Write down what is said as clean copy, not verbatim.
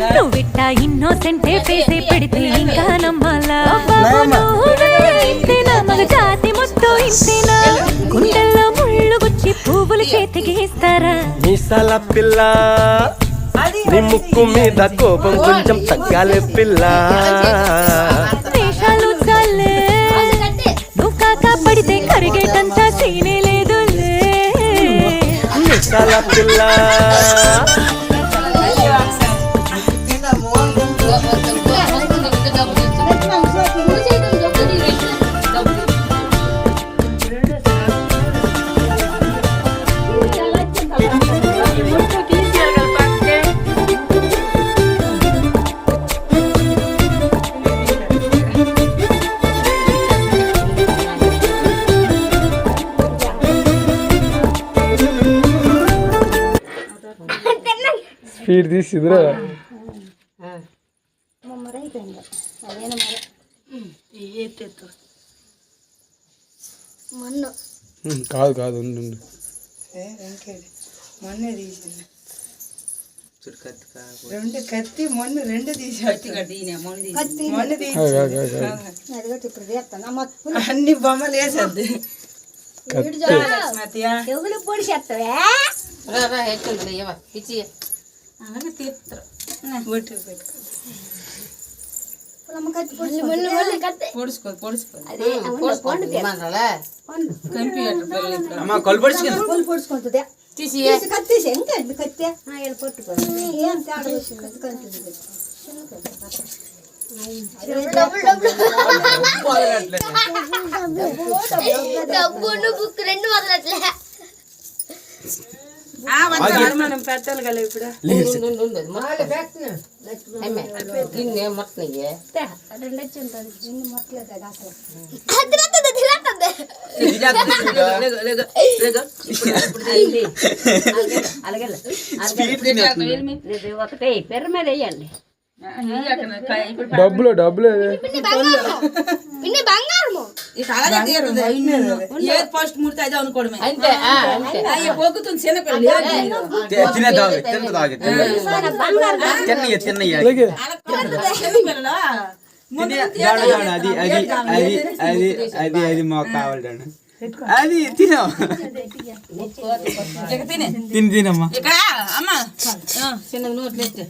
నువ్వు విట్టా ఇన్నోసెంటే పేసే పెడితే ఇంకా నమ్మాలా ఇంతేనా మగ జాతి మొత్తం ఇంతేనా గుండెల్లో ముళ్ళు గుచ్చి పువ్వులు చేతికి ఇస్తారా మీసాల పిల్ల నీ ముక్కు మీద కోపం కొంచెం తగ్గాలే పిల్ల వేషాలు చాలే నువ్వు కాక పడితే కరిగేటంత సీనే లేదులే మీసాల పిల్ల స్పీడ్ తీసిద్రా కాదు కాదు ఉండు మొన్నే తీసింది రెండు కత్తి మొన్న రెండు తీసి అన్ని బొమ్మలు వేసేద్ది పొడుచుకుంటుంది బుక్ రెండు వదలట్లే మనం పెట్టాలి కదా ఇప్పుడు ఒకటే పెర్ర మీద వేయండి డబ్బులు డబ్బులు ఫస్ట్ ముడితే అదే అనుకోవడమే అది మాకు కావాలి అది తినమ్మా అమ్మా చిన్న నోట్లు